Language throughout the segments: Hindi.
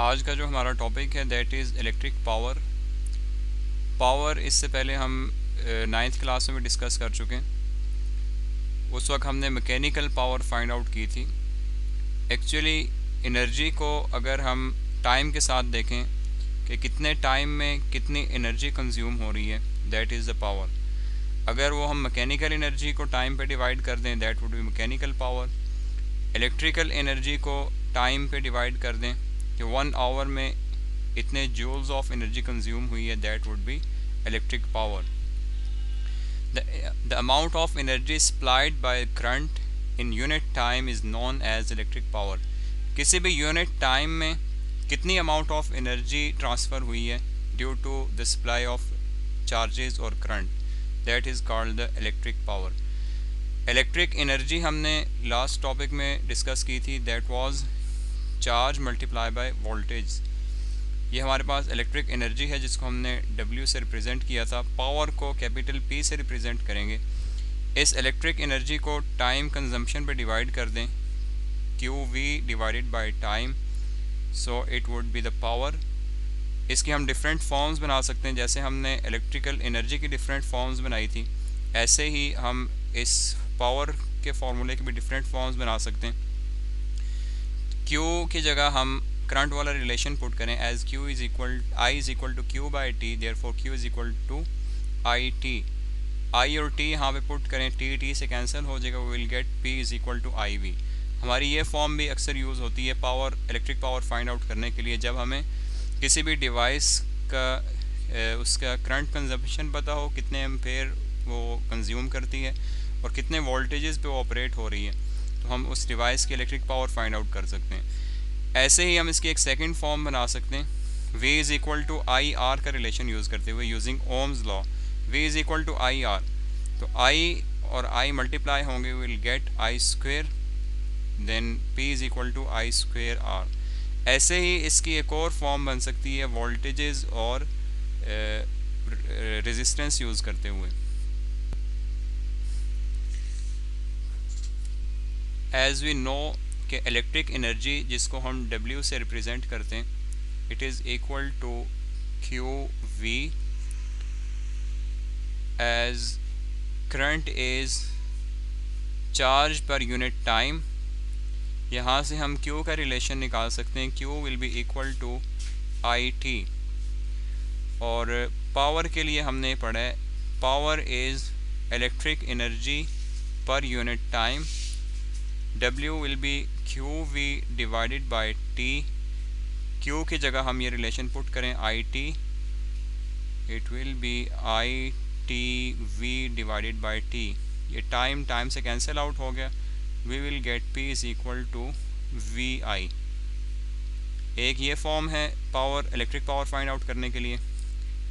आज का जो हमारा टॉपिक है that is electric power. Power इससे पहले हम नाइन्थ क्लास में भी डिस्कस कर चुके हैं। उस वक्त हमने मैकेनिकल पावर फाइंड आउट की थी। एक्चुअली एनर्जी को अगर हम टाइम के साथ देखें कि कितने टाइम में कितनी एनर्जी कंज्यूम हो रही है, दैट इज़ द पावर। अगर वो हम मैकेनिकल एनर्जी को टाइम पे डिवाइड कर दें, that would be mechanical power. Electrical energy को टाइम पे डिवाइड कर दें कि 1 आवर में इतने जूल्स ऑफ एनर्जी कंज्यूम हुई है, that would be electric power. The amount of energy supplied by current in unit time is known as electric power। किसी भी यूनिट टाइम में कितनी अमाउंट ऑफ एनर्जी ट्रांसफ़र हुई है due to the supply of charges और current, that is called the electric power. Electric energy हमने लास्ट टॉपिक में डिस्कस की थी, that was charge multiply by voltage. ये हमारे पास इलेक्ट्रिक एनर्जी है जिसको हमने W से रिप्रेजेंट किया था। पावर को कैपिटल P से रिप्रेजेंट करेंगे। इस इलेक्ट्रिक एनर्जी को टाइम कंजम्पशन पे डिवाइड कर दें, QV divided by time, so it would be the power. इसकी हम डिफरेंट फॉर्म्स बना सकते हैं। जैसे हमने इलेक्ट्रिकल एनर्जी की डिफरेंट फॉर्म्स बनाई थी, ऐसे ही हम इस पावर के फार्मूले की भी डिफरेंट फॉर्म्स बना सकते हैं। Q की जगह हम करंट वाला रिलेशन पुट करें as I is equal to Q by T, therefore Q is equal to IT। I और T यहाँ पे पुट करें, T से कैंसिल हो जाएगा, we will get P is equal to IV। हमारी ये फॉर्म भी अक्सर यूज़ होती है power, electric power find out करने के लिए, जब हमें किसी भी डिवाइस का उसका करंट कंजम्पशन पता हो, कितने एम्पेयर वो कंज्यूम करती है और कितने वोल्टेजेस पे वो ऑपरेट हो रही है, तो हम उस डिवाइस की इलेक्ट्रिक पावर फाइंड आउट कर सकते हैं। ऐसे ही हम इसकी एक सेकंड फॉर्म बना सकते हैं, V is equal to I R का रिलेशन यूज़ करते हुए using Ohm's law. V is equal to I R, तो I और I मल्टीप्लाई होंगे, will get I square, then P is equal to I square R। ऐसे ही इसकी एक और फॉर्म बन सकती है वोल्टेजेस और रेजिस्टेंस यूज़ करते हुए। एज वी नो कि इलेक्ट्रिक एनर्जी जिसको हम W से रिप्रेजेंट करते हैं, it is equal to QV as current is charge per unit time. यहाँ से हम Q का रिलेशन निकाल सकते हैं, Q will be equal to IT। और पावर के लिए हमने पढ़ा है power is electric energy per unit time, W will be QV divided by T। Q की जगह हम ये रिलेशन पुट करें IT, it will be ITV divided by T। ये टाइम से कैंसिल आउट हो गया, we will get P is equal to VI। एक ये फॉर्म है power, electric power find out करने के लिए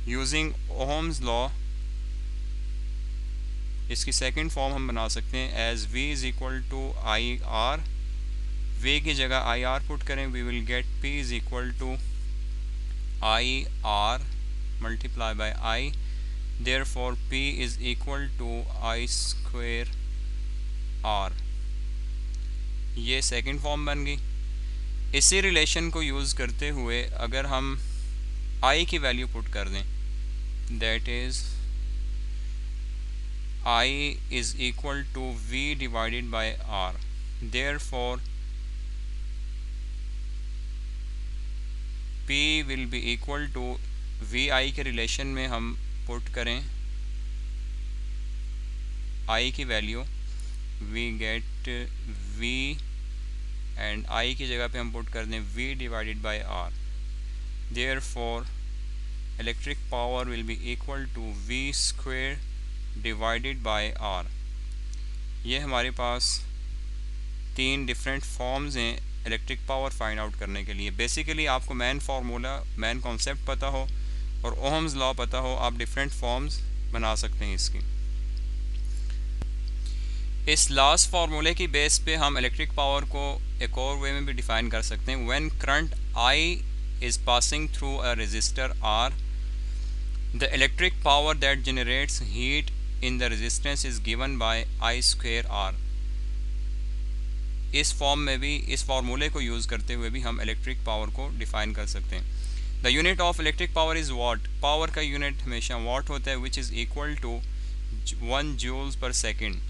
यूजिंग ओहम्स लॉ। इसकी सेकंड फॉर्म हम बना सकते हैं as V is equal to IR। V की जगह IR पुट करें, we will get P is equal to IR multiply by I, therefore P is equal to I square R। ये सेकंड फॉर्म बन गई। इसी रिलेशन को यूज़ करते हुए अगर हम I की वैल्यू पुट कर दें, that is I is equal to V divided by R, therefore P will be equal to VI के रिलेशन में हम पुट करें I की value, we get V and I की जगह पे हम पुट कर दें V divided by R, therefore electric power will be equal to V square divided by R। ये हमारे पास तीन डिफरेंट फॉर्म्स हैं इलेक्ट्रिक पावर फाइंड आउट करने के लिए। बेसिकली आपको मेन फार्मूला, मेन कॉन्सेप्ट पता हो और ओहम्स लॉ पता हो, आप डिफरेंट फॉर्म्स बना सकते हैं इसकी। इस लास्ट फार्मूले की बेस पे हम इलेक्ट्रिक पावर को एक और वे में भी डिफाइन कर सकते हैं। When current I is passing through a resistor R, the electric power that generates heat in the resistance is given by I square R। इस फॉर्म में भी, इस फार्मूले को यूज़ करते हुए भी हम इलेक्ट्रिक पावर को डिफ़ाइन कर सकते हैं। The unit of electric power is watt. Power का यूनिट हमेशा वाट होता है, which is equal to 1 joules per second.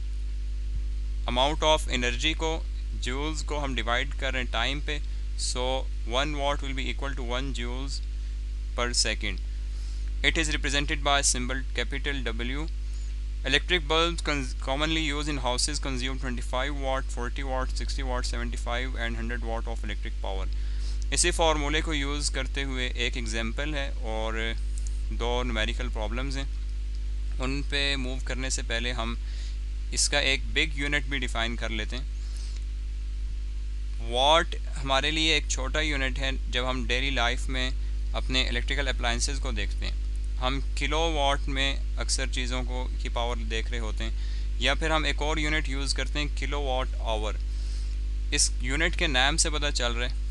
Amount of energy को, जूल्स को हम डिवाइड कर रहे हैं टाइम पे, so 1 watt will be equal to 1 joules per second. It is represented by symbol capital W. Electric bulbs commonly used in houses consume 25 watt, 40 watt, 60 watt, 75 and 100 watt of electric power. इसी फार्मूले को यूज़ करते हुए एक एग्जांपल है और दो न्यूमेरिकल प्रॉब्लम्स हैं। उन पे मूव करने से पहले हम इसका एक बिग यूनिट भी डिफ़ाइन कर लेते हैं। वाट हमारे लिए एक छोटा यूनिट है जब हम डेली लाइफ में अपने इलेक्ट्रिकल अप्लाइंसेस को देखते हैं। हम किलो वाट में अक्सर चीज़ों को की पावर देख रहे होते हैं, या फिर हम एक और यूनिट यूज़ करते हैं किलो वाट आवर। इस यूनिट के नाम से पता चल रहा है,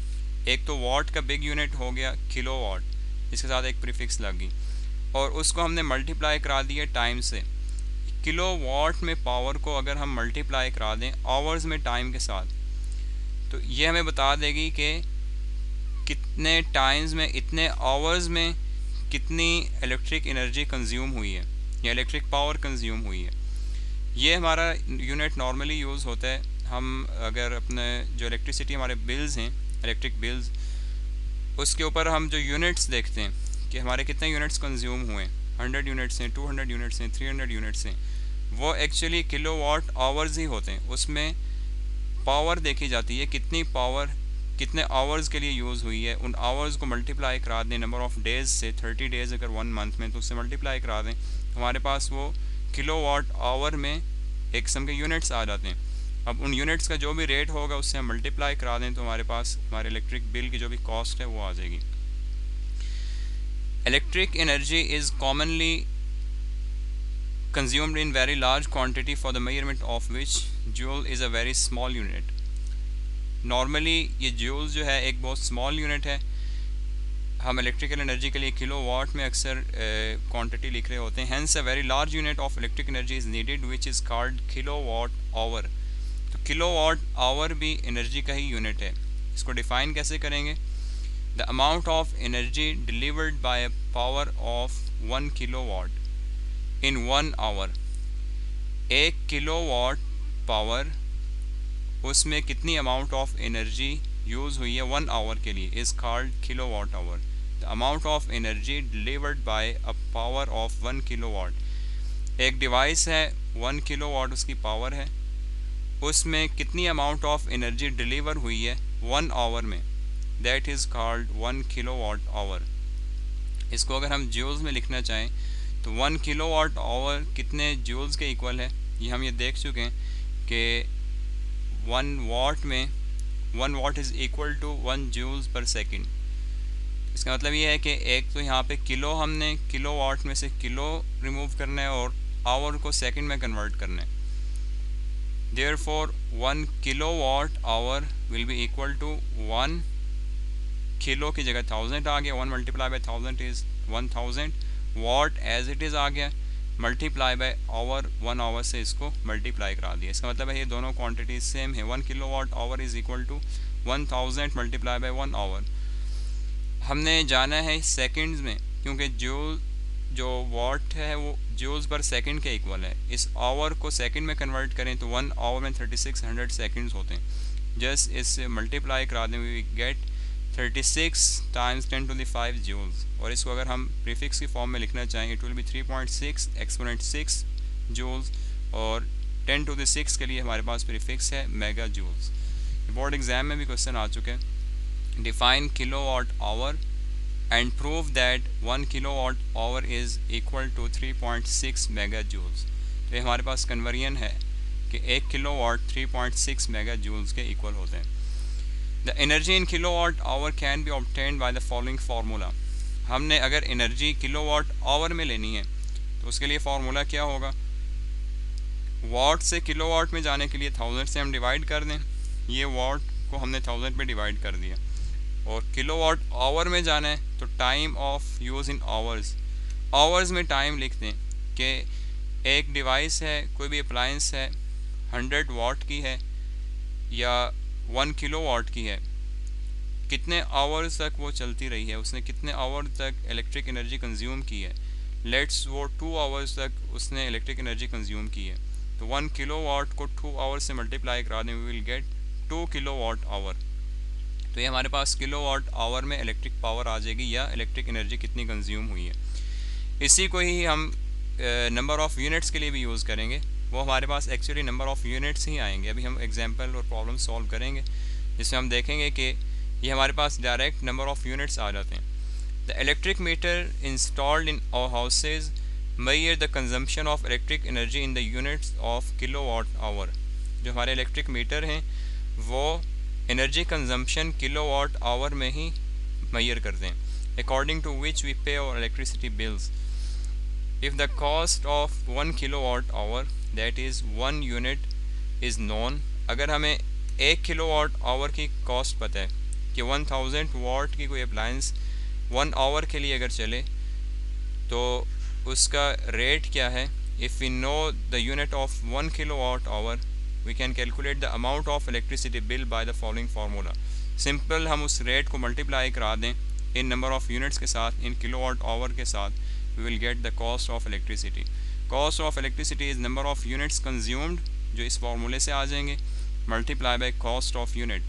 एक तो वाट का बिग यूनिट हो गया किलो वाट, इसके साथ एक प्रीफिक्स लग गई और उसको हमने मल्टीप्लाई करा दिया टाइम से। किलो वाट में पावर को अगर हम मल्टीप्लाई करा दें आवर्स में टाइम के साथ, तो ये हमें बता देगी कि कितने टाइम्स में, इतने आवर्स में कितनी इलेक्ट्रिक एनर्जी कंज्यूम हुई है या इलेक्ट्रिक पावर कंज्यूम हुई है। ये हमारा यूनिट नॉर्मली यूज़ होता है। हम अगर अपने जो इलेक्ट्रिसिटी हमारे बिल्स हैं, इलेक्ट्रिक बिल्स, उसके ऊपर हम जो यूनिट्स देखते हैं कि हमारे कितने यूनिट्स कंज्यूम हुए, 100 यूनिट्स हैं, 200 यूनिट्स हैं, 300 यूनिट्स हैं, वो एक्चुअली किलो वाट आवर्स ही होते हैं। उसमें पावर देखी जाती है, कितनी पावर कितने आवर्स के लिए यूज़ हुई है। उन आवर्स को मल्टीप्लाई करा दें नंबर ऑफ़ डेज़ से, 30 डेज़ अगर 1 मंथ में, तो उससे मल्टीप्लाई करा दें, हमारे पास वो किलो वाट आवर में एक किस्म के यूनिट्स आ जाते हैं। अब उन यूनिट्स का जो भी रेट होगा उससे हम मल्टीप्लाई करा दें तो हमारे पास हमारे इलेक्ट्रिक बिल की जो भी कॉस्ट है वो आ जाएगी। Electric energy is commonly consumed in very large quantity for the measurement of which joule is a very small unit. Normally ये जूल जो है एक बहुत स्मॉल यूनिट है। हम इलेक्ट्रिकल एनर्जी के लिए किलो वाट में अक्सर क्वांटिटी लिख रहे होते हैं। Hence a very large unit of electric energy is needed which is called kilo watt hour. तो किलो वाट आवर भी एनर्जी का ही यूनिट है। इसको डिफ़ाइन कैसे करेंगे? The amount of energy delivered by power of 1 kilo watt in 1 hour. 1 kilo watt power, उसमें कितनी अमाउंट ऑफ एनर्जी यूज़ हुई है 1 आवर के लिए, is called kilo watt hour. The amount of energy delivered by a power of 1 kilo watt. एक डिवाइस है, 1 किलो वाट उसकी पावर है, उसमें कितनी अमाउंट ऑफ एनर्जी डिलीवर हुई है 1 आवर में, that is called 1 kilo watt hour. इसको अगर हम जूल्स में लिखना चाहें तो 1 किलो वाट आवर कितने जूल्स के इक्वल है, ये हम ये देख चुके हैं कि 1 वाट में 1 watt is equal to 1 joules per second. इसका मतलब ये है कि एक तो यहाँ पे किलो, हमने किलो वाट में से किलो रिमूव करना है और आवर को सेकंड में कन्वर्ट करना है। Therefore 1 kilo watt hour will be equal to 1 kilo की जगह 1000 आ गया, 1 multiply by 1000 is 1000 watt as it is आ गया, मल्टीप्लाई बाय आवर, 1 आवर से इसको मल्टीप्लाई करा दिया। इसका मतलब है ये दोनों क्वांटिटीज सेम है। 1 kilo watt hour is equal to 1000 multiply by 1 hour. हमने जाना है सेकंड्स में, क्योंकि जो वाट है वो जूल्स पर सेकंड के इक्वल है। इस आवर को सेकंड में कन्वर्ट करें तो 1 आवर में 3600 सेकंड्स होते हैं। जस्ट इससे मल्टीप्लाई करा दें, we get 36 times 10 to the 5 joules. और इसको अगर हम प्रीफिक्स की फॉर्म में लिखना चाहें, it will be 3.6 exponent 6 joules, और 10 टू द 6 के लिए हमारे पास प्रीफिक्स है मेगा जूल्स। बोर्ड एग्जाम में भी क्वेश्चन आ चुके हैं। Define kilo watt hour and prove that 1 kilo watt hour is equal to 3.6 mega joules. तो ये हमारे पास कन्वर्जन है कि 1 किलो वाट 3.6 मेगा जूल्स के इक्वल होते हैं। The energy in kilo watt hour can be obtained by the following formula. हमने अगर एनर्जी किलो वाट आवर में लेनी है तो उसके लिए फार्मूला क्या होगा? वाट से किलो वाट में जाने के लिए 1000 से हम डिवाइड कर दें, ये वाट को हमने 1000 पे डिवाइड कर दिया, और किलो वाट आवर में जाना है तो time of use in hours, hours में टाइम लिख दें कि एक डिवाइस है, कोई भी अप्लायंस है 100 वाट की है या 1 किलोवाट की है, कितने आवर्स तक वो चलती रही है, उसने कितने आवर तक इलेक्ट्रिक एनर्जी कंज्यूम की है। लेट्स वो 2 आवर्स तक उसने इलेक्ट्रिक एनर्जी कंज्यूम की है, तो 1 किलोवाट को 2 आवर्स से मल्टीप्लाई करा दें, we will get 2 kilowatt hour. तो ये हमारे पास किलोवाट आवर में इलेक्ट्रिक पावर आ जाएगी या इलेक्ट्रिक एनर्जी कितनी कंज्यूम हुई है। इसी को ही हम नंबर ऑफ़ यूनिट्स के लिए भी यूज़ करेंगे, वो हमारे पास एक्चुअली नंबर ऑफ़ यूनिट्स ही आएंगे। अभी हम एग्जांपल और प्रॉब्लम सॉल्व करेंगे जिसमें हम देखेंगे कि ये हमारे पास डायरेक्ट नंबर ऑफ़ यूनिट्स आ जाते हैं। The electric meter installed in our houses measure the consumption of electric energy in the units of kilowatt hour. जो हमारे इलेक्ट्रिक मीटर हैं वो एनर्जी कंजम्पशन किलोवाट आवर में ही मेजर करते हैं, according to which we pay our electricity bills. If the cost of 1 kilowatt hour, that is 1 unit, is known, अगर हमें 1 किलोवाट आवर की कॉस्ट पता है कि 1000 वाट की कोई अप्लायंस 1 आवर के लिए अगर चले तो उसका रेट क्या है। If we know the unit of 1 kilowatt hour, we can calculate the amount of electricity bill by the following formula. Simple हम उस रेट को मल्टीप्लाई करा दें इन नंबर ऑफ़ यूनिट्स के साथ, इन किलोवाट आवर के साथ, we will get the cost of electricity. Cost of electricity is number of units consumed, जो इस फार्मूले से आ जाएंगे, multiply by cost of unit.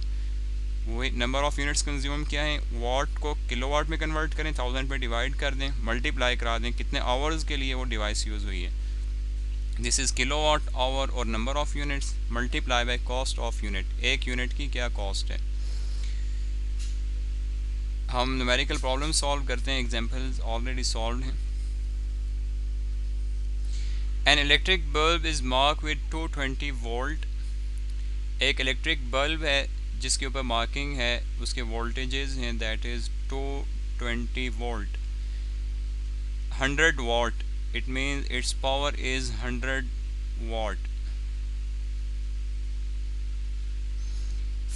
वही नंबर ऑफ यूनिट्स कंज्यूम क्या है, वाट को किलोवाट में कन्वर्ट करें, 1000 पे डिवाइड कर दें, मल्टीप्लाई करा दें कितने आवर्स के लिए वो डिवाइस यूज़ हुई है। दिस इज़ किलोवाट आवर और number of units multiply by cost of unit. एक यूनिट की क्या कॉस्ट है। हम न्यूमेरिकल प्रॉब्लम सॉल्व करते हैं, एग्जाम्पल्स ऑलरेडी सॉल्व हैं। An electric bulb is marked with 220 volt. एक इलेक्ट्रिक बल्ब है जिसके ऊपर मार्किंग है, उसके वोल्टेजेस हैं that is 220 volt. 100 watt, it means its power is 100 watt.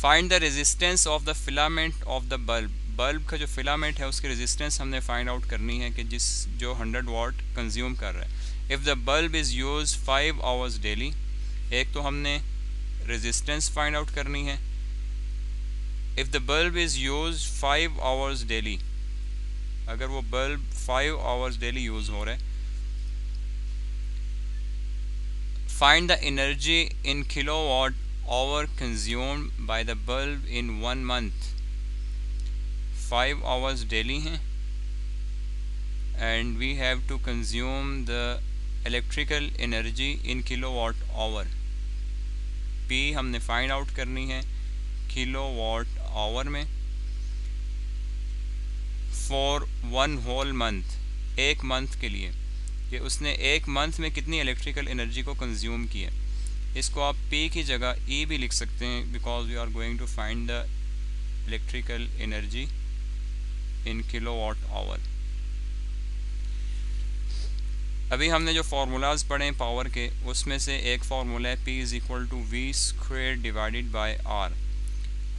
Find the resistance of the filament of the bulb. Bulb का जो फिलामेंट है उसकी रेजिस्टेंस हमने फाइंड आउट करनी है कि जो 100 वाट कंज्यूम कर रहा है। If the bulb is use 5 hours daily, एक तो हमने रेजिस्टेंस फाइंड आउट करनी है। If the bulb is use 5 hours daily, अगर वो बल्ब 5 आवर्स डेली यूज़ हो रहा है। Find the energy in kilowatt our consumed by the bulb in 1 month. 5 hours daily हैं and we have to consume the electrical energy in kilowatt hour। P हमने फाइंड आउट करनी है किलोवाट आवर में। फॉर 1 होल मंथ, एक मंथ के लिए, कि उसने एक मंथ में कितनी इलेक्ट्रिकल एनर्जी को कंज्यूम किया। इसको आप P की जगह E भी लिख सकते हैं because we are going to find the electrical energy in kilowatt hour. अभी हमने जो फार्मूलाज पढ़े पावर के, उसमें से एक फार्मूला है P is equal to V square divided by R।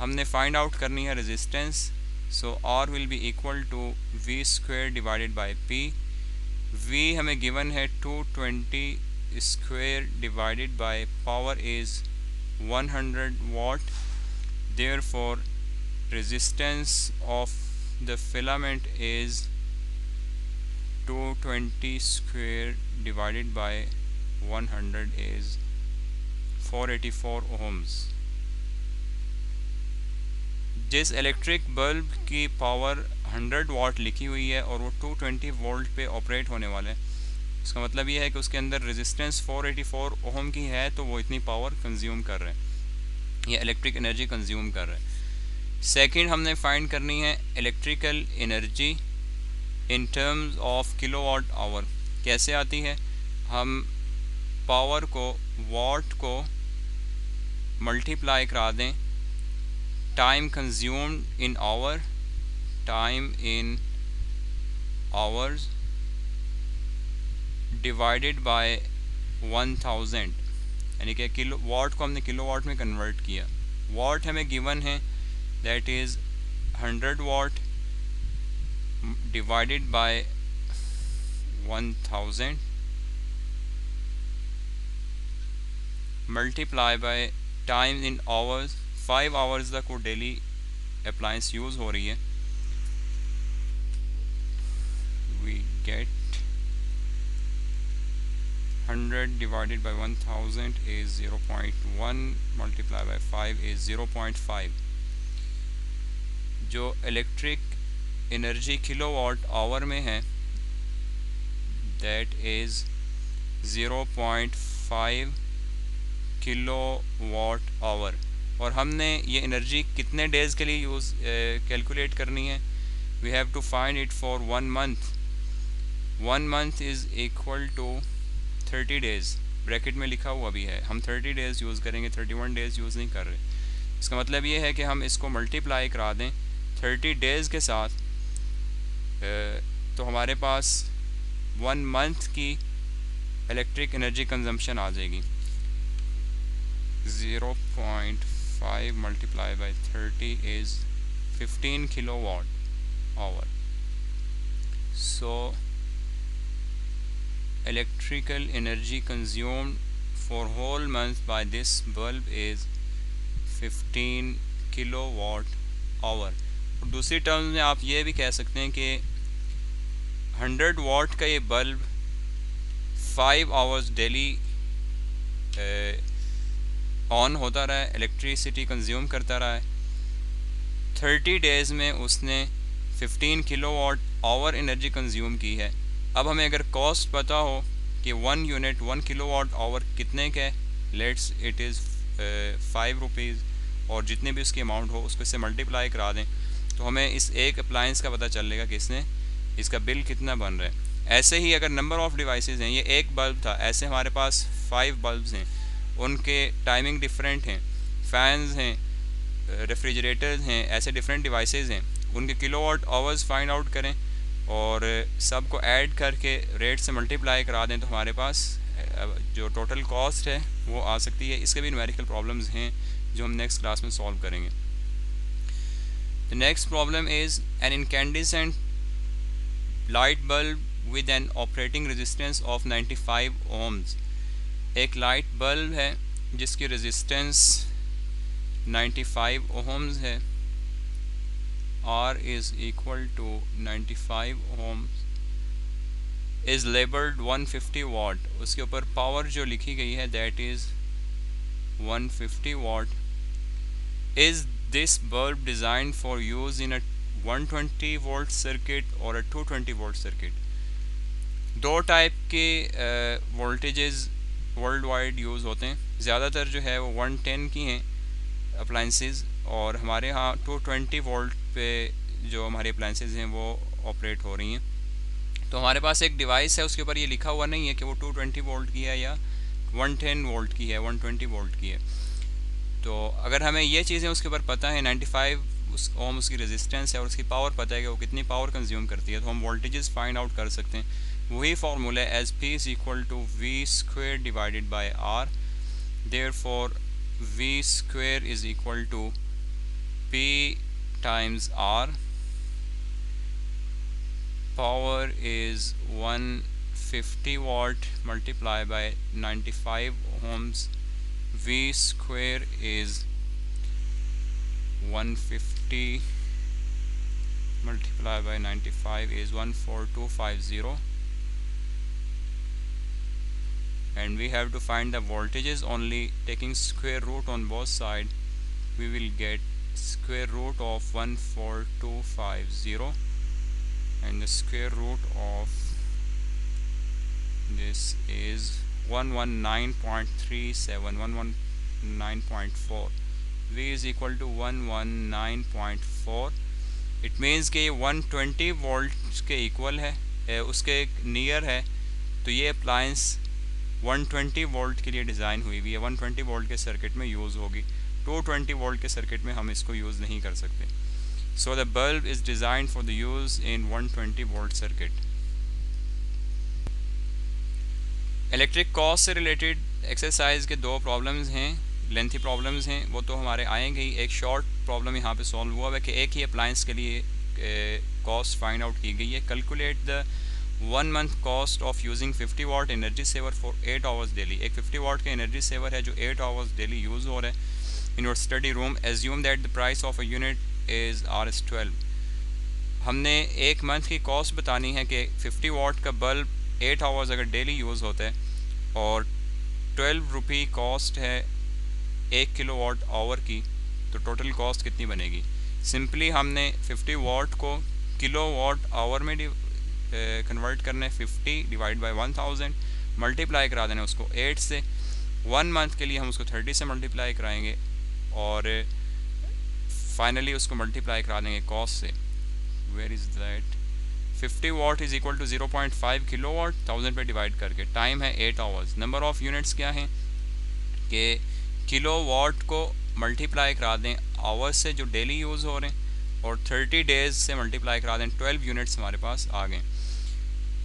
हमने फाइंड आउट करनी है resistance, so R will be equal to V square divided by P। V हमें गिवन है 220 square divided by power is 100 watt. Therefore resistance of the filament is 220 square divided by 100 is 484 ohms। जिस इलेक्ट्रिक बल्ब की पावर 100 वाट लिखी हुई है और वो 220 वोल्ट पे ऑपरेट होने वाला है, इसका मतलब ये है कि उसके अंदर रेजिस्टेंस 484 ओहम की है, तो वो इतनी पावर कंज्यूम कर रहा है या इलेक्ट्रिक एनर्जी कंज्यूम कर रहा है। सेकंड हमने फाइंड करनी है electrical energy in terms of kilowatt our. कैसे आती है, हम पावर को वाट को मल्टीप्लाई करा दें time consumed in hour, time in hours divided by 1000, यानी कि किलो वाट को हमने किलोवाट में कन्वर्ट किया। वाट हमें गिवन है that is 100 watt divided by 1000 multiply by time in hours 5 hours तक वो डेली अप्लायंस यूज़ हो रही है, we get 100 divided by 1000 is 0.1 multiplied by 5 is 0.5. जो इलेक्ट्रिक एनर्जी किलोवाट आवर में है दैट इज़ 0.5 किलोवाट आवर, और हमने ये एनर्जी कितने डेज़ के लिए यूज़ कैलकुलेट करनी है। We have to find it for 1 month. 1 month is equal to 30 days, bracket में लिखा हुआ भी है, हम 30 डेज़ यूज़ करेंगे, 31 डेज़ यूज़ नहीं कर रहे। इसका मतलब ये है कि हम इसको मल्टीप्लाई करा दें 30 डेज़ के साथ, तो हमारे पास 1 मंथ की इलेक्ट्रिक एनर्जी कंजम्पशन आ जाएगी। 0.5 multiply by 30 is 15 kilowatt hour. So electrical energy consumed for whole month by this bulb is 15 kilowatt hour। और दूसरी टर्म्स में आप ये भी कह सकते हैं कि 100 वाट का ये बल्ब 5 आवर्स डेली ऑन होता रहा है, इलेक्ट्रिसिटी कंज्यूम करता रहा है। 30 डेज़ में उसने 15 किलोवाट आवर एनर्जी कंज्यूम की है। अब हमें अगर कॉस्ट पता हो कि 1 यूनिट 1 किलोवाट आवर कितने का है, लेट्स इट इज़ 5 रुपीज़, और जितने भी उसकी अमाउंट हो उसको इससे मल्टीप्लाई करा दें, तो हमें इस एक अप्लायंस का पता चलेगा कि इसने इसका बिल कितना बन रहा है। ऐसे ही अगर नंबर ऑफ़ डिवाइसेस हैं, ये एक बल्ब था, ऐसे हमारे पास 5 बल्ब्स हैं, उनके टाइमिंग डिफरेंट हैं, फ़ैन्स हैं, रेफ्रिजरेटर्स हैं, ऐसे डिफरेंट डिवाइसेस हैं, उनके किलोवाट आवर्स फाइंड आउट करें और सबको ऐड करके रेट से मल्टीप्लाई करा दें, तो हमारे पास जो टोटल कॉस्ट है वो आ सकती है। इसके भी न्यूमेरिकल प्रॉब्लम्स हैं जो हम नेक्स्ट क्लास में सॉल्व करेंगे। The next problem is an incandescent light bulb with an operating resistance of 95 ohms। एक लाइट बल्ब है जिसकी रेजिस्टेंस 95 ohms है, R is equal to 95 ohms, is labeled 150 watt। उसके ऊपर पावर जो लिखी गई है that is 150 watt। Is this bulb designed for use in a 120 volt circuit or a 220 volt circuit? दो टाइप के वोल्टेजेस वर्ल्ड वाइड यूज़ होते हैं, ज़्यादातर जो है वो 110 की हैं अप्लाइंसेस, और हमारे यहाँ 220 वोल्ट पे जो हमारी अप्लाइंसेस हैं वो ऑपरेट हो रही हैं। तो हमारे पास एक डिवाइस है, उसके ऊपर ये लिखा हुआ नहीं है कि वो 220 वोल्ट की है या 110 वोल्ट की है, 120 वोल्ट की है। तो अगर हमें ये चीज़ें उसके ऊपर पता है, 95 ओम उसकी रेजिस्टेंस है और उसकी पावर पता है कि वो कितनी पावर कंज्यूम करती है, तो हम वोल्टेजेस फाइंड आउट कर सकते हैं। वही फार्मूला है as P is equal to V square divided by R. Therefore V square is equal to P times R। Power is 150 watt multiplied by 95 ohms। V square is 150 multiplied by 95 is 14250, and we have to find the voltages only taking square root on both sides. We will get square root of 14250, and the square root of this is 119.37, 119.4। V is equal to 119.4। It means कि 120 वोल्ट के इक्वल है, उसके नियर है, तो ये अप्लायंस 120 वोल्ट के लिए डिज़ाइन हुई हुई है, 120 वोल्ट के सर्किट में यूज़ होगी। 220 वोल्ट के सर्किट में हम इसको यूज़ नहीं कर सकते। So the bulb is design for the use in 120 volt circuit. Electric cost से रिलेटेड एक्सरसाइज के दो प्रॉब्लम्स हैं, लेंथी प्रॉब्लम्स हैं, वो तो हमारे आएंगे ही। एक शॉर्ट प्रॉब्लम यहाँ पे सॉल्व हुआ है कि एक ही अप्लायंस के लिए कॉस्ट फाइंड आउट की गई है। Calculate the 1 month cost of using 50 watt energy saver for 8 hours daily. एक 50 वाट का एनर्जी सेवर है जो 8 आवर्स डेली यूज़ हो रहा है। in your study room. Assume that the price of a unit is Rs12. हमने एक मंथ की कॉस्ट बतानी है कि 50 वाट का बल्ब 8 आवर्स अगर डेली यूज़ होता है और 12 रुपी कॉस्ट है 1 किलो वाट आवर की, तो टोटल कॉस्ट कितनी बनेगी? सिंपली हमने 50 वाट को किलो वाट आवर में कन्वर्ट करना है। 50 डिवाइड बाई 1000 मल्टीप्लाई करा देना उसको 8 से। 1 मंथ के लिए हम उसको 30 से मल्टीप्लाई कराएंगे और फाइनली उसको मल्टीप्लाई करा देंगे कॉस्ट से। Where is that? 50 watt is equal to 0.5 kilo watt 1000 पे डिवाइड करके। टाइम है 8 आवर्स। नंबर ऑफ़ यूनिट्स क्या हैं कि किलो वाट को मल्टीप्लाई करा दें आवर्स से जो डेली यूज़ हो रहे हैं और 30 डेज़ से मल्टीप्लाई करा दें। 12 यूनिट्स हमारे पास आ गए।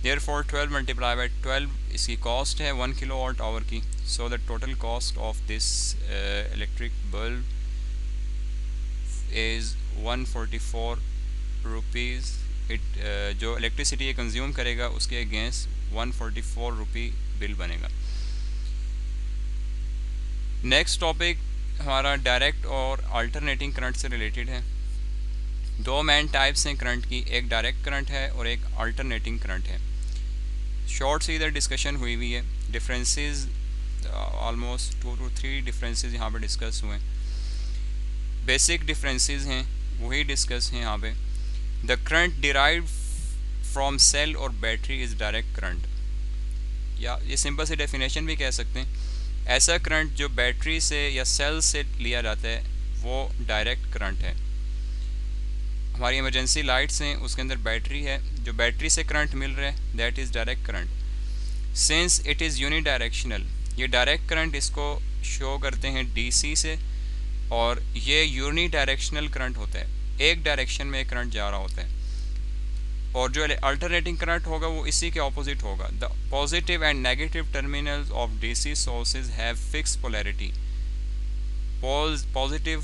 देयरफॉर 12 मल्टीप्लाई बाई 12 इसकी कॉस्ट है 1 किलो वाट आवर की। So the total cost of this electric bulb is 144 rupees. जो इलेक्ट्रिसिटी ये कंज्यूम करेगा उसके अगेंस्ट 144 रुपी बिल बनेगा। नेक्स्ट टॉपिक हमारा डायरेक्ट और अल्टरनेटिंग करंट से रिलेटेड है। दो मेन टाइप्स हैं करंट की, एक डायरेक्ट करंट है और एक अल्टरनेटिंग करंट है। शॉर्ट से इधर डिस्कशन हुई हुई है। डिफरेंसेस ऑलमोस्ट 2 to 3 डिफरेंसेस यहाँ पे डिस्कस हुए हैं। बेसिक डिफरेंसेस हैं वही डिस्कस हैं यहाँ पे। The current derived from cell और बैटरी इज़ डायरेक्ट करंट, या ये सिंपल सी डेफिनेशन भी कह सकते हैं। ऐसा करंट जो बैटरी से या सेल से लिया जाता है वो डायरेक्ट करंट है। हमारी इमरजेंसी लाइट्स हैं उसके अंदर बैटरी है, जो बैटरी से करंट मिल रहा है that is direct current. Since it is unidirectional, ये डायरेक्ट करंट इसको शो करते हैं डीसी से, और ये यूनिडायरेक्शनल करंट होता है, एक डायरेक्शन में करंट जा रहा होता है। और जो अल्टरनेटिंग करंट होगा वो इसी के ऑपोजिट होगा। The positive and negative terminals of DC sources have fix polarity. Positive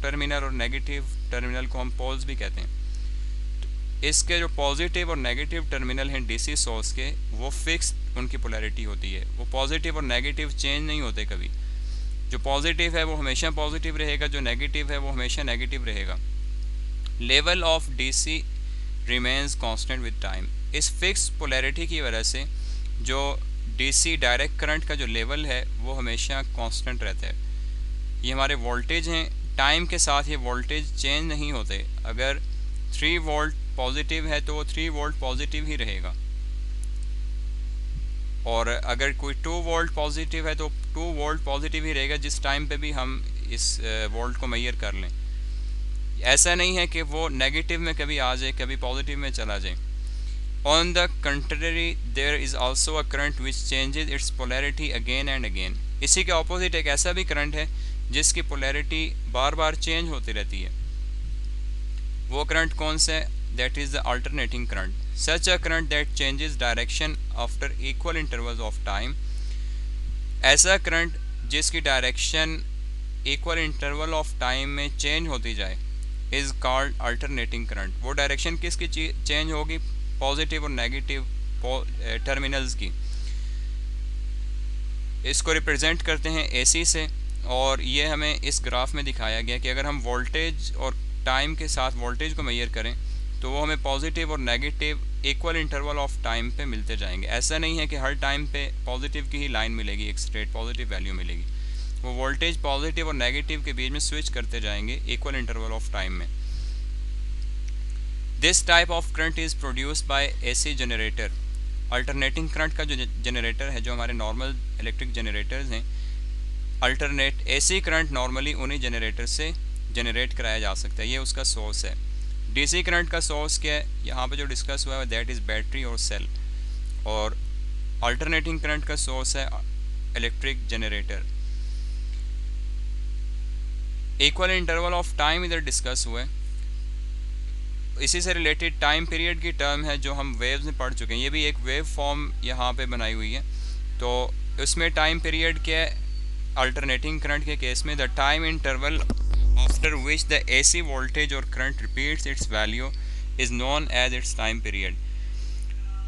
terminal और नेगेटिव टर्मिनल को हम पोल्स भी कहते हैं। तो इसके जो पॉजिटिव और नेगेटिव टर्मिनल हैं डीसी सोर्स के, वो फिक्स उनकी पोलैरिटी होती है। वो पॉजिटिव और नेगेटिव चेंज नहीं होते कभी। जो पॉजिटिव है वो हमेशा पॉजिटिव रहेगा, जो नेगेटिव है वो हमेशा नेगेटिव रहेगा। Level of DC remains constant with time. इस फिक्स पोलैरिटी की वजह से जो डीसी डायरेक्ट करंट का जो लेवल है वो हमेशा कांस्टेंट रहता है। ये हमारे वोल्टेज हैं, टाइम के साथ ये वोल्टेज चेंज नहीं होते। अगर 3 वोल्ट पॉजिटिव है तो वो 3 वोल्ट पॉजिटिव ही रहेगा, और अगर कोई 2 वोल्ट पॉजिटिव है तो 2 वोल्ट पॉजिटिव ही रहेगा जिस टाइम पे भी हम इस वोल्ट को मेजर कर लें। ऐसा नहीं है कि वो नेगेटिव में कभी आ जाए कभी पॉजिटिव में चला जाए। On the contrary there is also a current which changes its polarity again and again. इसी के ऑपोजिट एक ऐसा भी करंट है जिसकी पोलैरिटी बार बार चेंज होती रहती है। वो करंट कौन सा है? That is the alternating current. Such a current that changes direction after equal intervals of time. ऐसा करंट जिसकी direction equal interval of time में चेंज होती जाए इज़ कॉल्ड अल्टरनेटिंग करंट। वो डायरेक्शन किसकी चेंज होगी? पॉजिटिव और नेगेटिव टर्मिनल्स की। इसको रिप्रेजेंट करते हैं एसी से, और ये हमें इस ग्राफ में दिखाया गया कि अगर हम वोल्टेज और टाइम के साथ वोल्टेज को मेजर करें तो वो हमें पॉजिटिव और negative equal interval of time पे मिलते जाएंगे। ऐसा नहीं है कि हर टाइम पे पॉजिटिव की ही लाइन मिलेगी, एक स्ट्रेट पॉजिटिव वैल्यू मिलेगी। वो वोल्टेज पॉजिटिव और नेगेटिव के बीच में स्विच करते जाएंगे इक्वल इंटरवल ऑफ टाइम में। This type of current is produced by AC generator. Alternating current का जो जनरेटर है, जो हमारे नॉर्मल इलेक्ट्रिक जनरेटर्स हैं, अल्टरनेट एसी करंट नॉर्मली उन्हीं जनरेटर से जनरेट कराया जा सकता है, ये उसका सोर्स है। डीसी करंट का सोर्स क्या है? यहाँ पे जो डिस्कस हुआ है दैट इज़ बैटरी और सेल, और अल्टरनेटिंग करंट का सोर्स है electric generator. Equal interval of time इधर डिस्कस हुआ है। इसी से रिलेटेड टाइम पीरियड की टर्म है जो हम वेव्स में पढ़ चुके हैं। ये भी एक वेव फॉर्म यहाँ पे बनाई हुई है, तो उसमें टाइम पीरियड क्या है? अल्टरनेटिंग करंट के केस में the time interval after which the AC voltage और current repeats its value is known as its time period.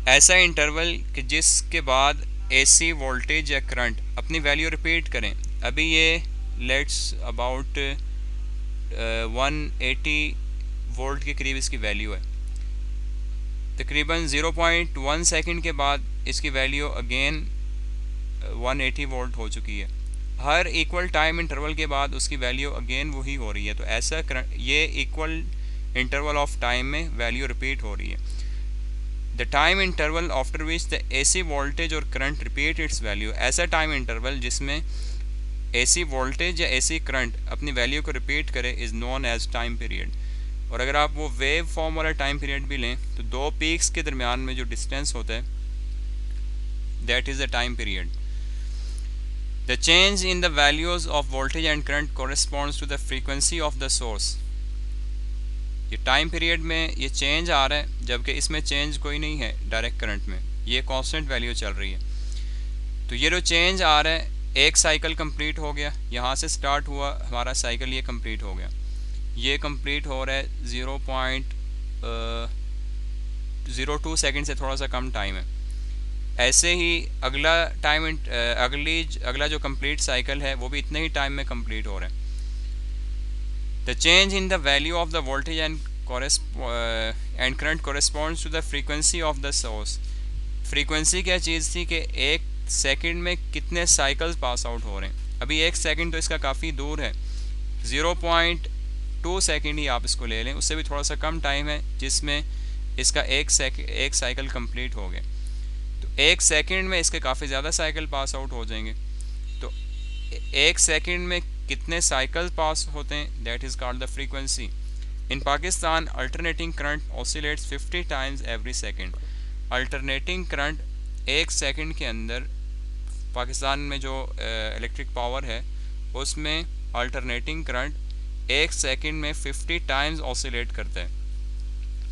ऐसा इंटरवल कि जिसके बाद एसी वोल्टेज या करंट अपनी वैल्यू रिपीट करें। अभी ये लेट्स अबाउट 180 वोल्ट के करीब इसकी वैल्यू है। तकरीबन 0.1 सेकंड के बाद इसकी वैल्यू अगेन 180 वोल्ट हो चुकी है। हर इक्वल टाइम इंटरवल के बाद उसकी वैल्यू अगेन वही हो रही है। तो ऐसा ये इक्वल इंटरवल ऑफ टाइम में वैल्यू रिपीट हो रही है। The time interval after which the AC voltage और करंट रिपीट इट्स वैल्यू, ऐसा टाइम इंटरवल जिसमें एसी वोल्टेज या एसी करंट अपनी वैल्यू को रिपीट करे is known as time period. और अगर आप वो वेव फॉर्म वाला टाइम पीरियड भी लें तो दो पीक्स के दरमियान में जो डिस्टेंस होता है that is the time period. The change in the values of voltage and current corresponds to the frequency of the source। ये टाइम पीरियड में ये चेंज आ रहा है, जबकि इसमें चेंज कोई नहीं है डायरेक्ट करंट में, ये कांस्टेंट वैल्यू चल रही है। तो ये जो चेंज आ रहा है, एक साइकिल कंप्लीट हो गया, यहाँ से स्टार्ट हुआ हमारा साइकिल, ये कंप्लीट हो गया, ये कंप्लीट हो रहा है 0.02 सेकेंड से थोड़ा सा कम टाइम है। ऐसे ही अगला अगला जो कंप्लीट साइकिल है वो भी इतने ही टाइम में कंप्लीट हो रहा है। The change in the value of the voltage and current corresponds to the frequency of the source. Frequency क्या चीज़ थी कि एक सेकंड में कितने साइकिल्स पास आउट हो रहे हैं। अभी एक सेकंड तो इसका काफ़ी दूर है, 0.2 सेकंड ही आप इसको ले लें, उससे भी थोड़ा सा कम टाइम है जिसमें इसका एक साइकिल कंप्लीट हो गया। एक सेकंड में इसके काफ़ी ज़्यादा साइकिल पास आउट हो जाएंगे। तो एक सेकंड में कितने साइकिल पास होते हैं that is called the frequency. In Pakistan alternating current oscillates 50 times every second. Alternating current एक सेकंड के अंदर पाकिस्तान में जो इलेक्ट्रिक पावर है उसमें अल्टरनेटिंग करंट एक सेकंड में 50 टाइम्स ऑसिलेट करता है।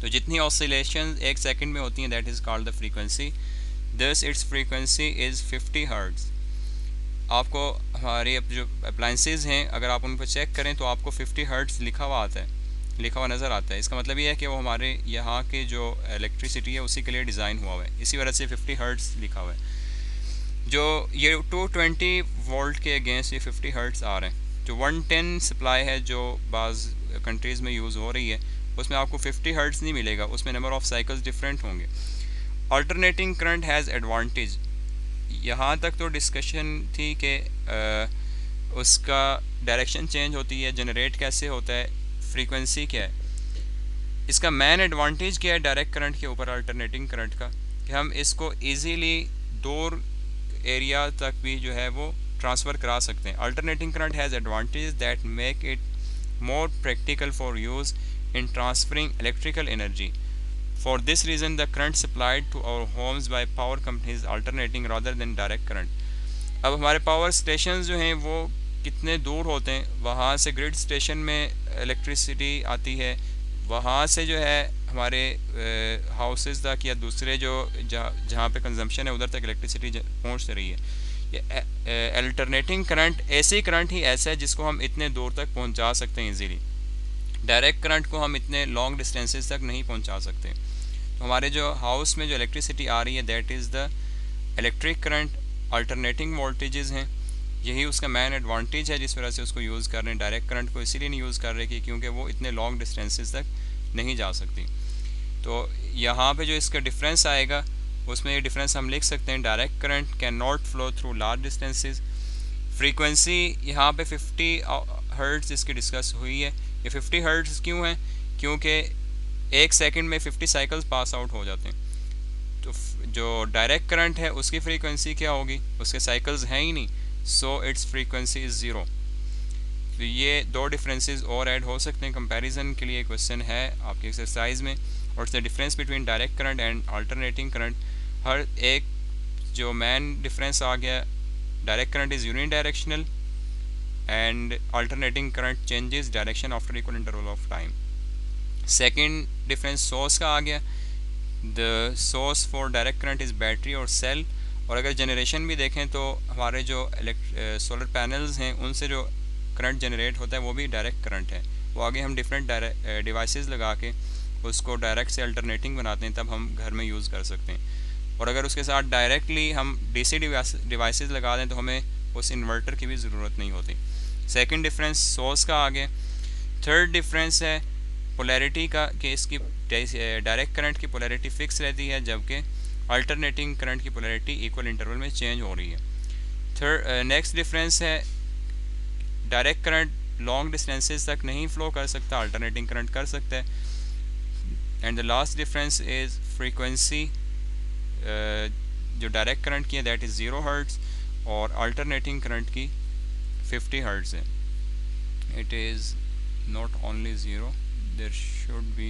तो जितनी ऑसिलेशन एक सेकंड में होती हैं that is called the frequency. Thus its frequency is 50 hertz. आपको हमारे जो अप्लाइंसेस हैं अगर आप उन पर चेक करें तो आपको 50 हर्ट्ज़ लिखा हुआ नज़र आता है। इसका मतलब ये है कि वो हमारे यहाँ के जो इलेक्ट्रिसिटी है उसी के लिए डिज़ाइन हुआ है, इसी वजह से 50 हर्ट्ज़ लिखा हुआ है। जो ये 220 वोल्ट के अगेंस्ट ये 50 हर्ट्ज़ आ रहे हैं। जो 110 सप्लाई है जो बाज़ कंट्रीज़ में यूज़ हो रही है उसमें आपको 50 हर्ट्ज़ नहीं मिलेगा, उसमें नंबर ऑफ़ साइकिल्स डिफरेंट होंगे। Alternating current has advantage. यहाँ तक तो डिस्कशन थी कि उसका डायरेक्शन चेंज होती है, जनरेट कैसे होता है, फ्रीक्वेंसी क्या है। इसका मेन एडवांटेज क्या है डायरेक्ट करंट के ऊपर अल्टरनेटिंग करंट का, कि हम इसको इजीली दूर एरिया तक भी जो है वो ट्रांसफ़र करा सकते हैं। Alternating current has advantage that make it more practical for use in transferring electrical energy. For this reason, the current supplied to our homes by power companies alternating rather than direct current। अब हमारे पावर स्टेशन जो हैं वो कितने दूर होते हैं, वहाँ से ग्रिड स्टेशन में इलेक्ट्रिसिटी आती है, वहाँ से जो है हमारे हाउसेस तक या दूसरे जो जहाँ पे कंजम्पशन है उधर तक इलेक्ट्रिसिटी पहुँच रही है। ये अल्टरनेटिंग करंट ऐसी करंट ही ऐसा है जिसको हम इतने दूर तक पहुँचा सकते हैं इजीली। डायरेक्ट करंट को हम इतने लॉन्ग डिस्टेंसेस तक नहीं पहुंचा सकते। तो हमारे जो हाउस में जो इलेक्ट्रिसिटी आ रही है that is the electric current. Alternating voltages हैं, यही उसका मेन एडवांटेज है जिस वजह से उसको यूज़ कर रहे हैं। डायरेक्ट करंट को इसीलिए नहीं यूज़ कर रहे कि क्योंकि वो इतने लॉन्ग डिस्टेंसेस तक नहीं जा सकती। तो यहाँ पे जो इसका डिफरेंस आएगा उसमें ये डिफरेंस हम लिख सकते हैं, direct current can not flow through large distances. Frequency यहाँ पे 50 हर्ट्ज़ इसकी डिस्कस हुई है। ये 50 हर्ट्ज़ क्यों है, क्योंकि एक सेकंड में 50 साइकिल्स पास आउट हो जाते हैं। तो जो डायरेक्ट करंट है उसकी फ्रीक्वेंसी क्या होगी, उसके साइकिल्स हैं ही नहीं, so it's frequency is zero. तो ये दो डिफरेंसेस और ऐड हो सकते हैं। कंपैरिजन के लिए क्वेश्चन है आपकी एक्सरसाइज में, what's the difference between direct current and alternating current. हर एक जो मेन डिफरेंस आ गया, direct current is unidirectional and alternating current changes direction after equal interval of time। second difference source का आ गया, the source for direct current is battery और cell। और अगर जनरेशन भी देखें तो हमारे जो सोलर पैनल्स हैं उनसे जो करंट जनरेट होता है वो भी डायरेक्ट करंट है। वो आगे हम डिफरेंट डिवाइसेस लगा के उसको डायरेक्ट से अल्टरनेटिंग बनाते हैं, तब हम घर में यूज़ कर सकते हैं। और अगर उसके साथ डायरेक्टली हम डीसी डिवाइसेस लगा दें तो हमें उस इन्वर्टर की भी ज़रूरत नहीं होती। सेकंड डिफरेंस सोर्स का आ गया। थर्ड डिफरेंस है पोलैरिटी का, कि इसकी डायरेक्ट करंट की पोलैरिटी फिक्स रहती है जबकि अल्टरनेटिंग करंट की पोलैरिटी इक्वल इंटरवल में चेंज हो रही है। थर्ड नेक्स्ट डिफरेंस है डायरेक्ट करंट लॉन्ग डिस्टेंसेस तक नहीं फ्लो कर सकता, अल्टरनेटिंग करंट कर सकता है। And the last difference is frequency, जो डायरेक्ट करंट की है दैट इज़ 0 हर्ट्ज़ और अल्टरनेटिंग करंट की 50 हर्ट्ज़ है। It is not only 0, there should be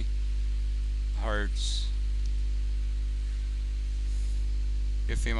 hertz if we want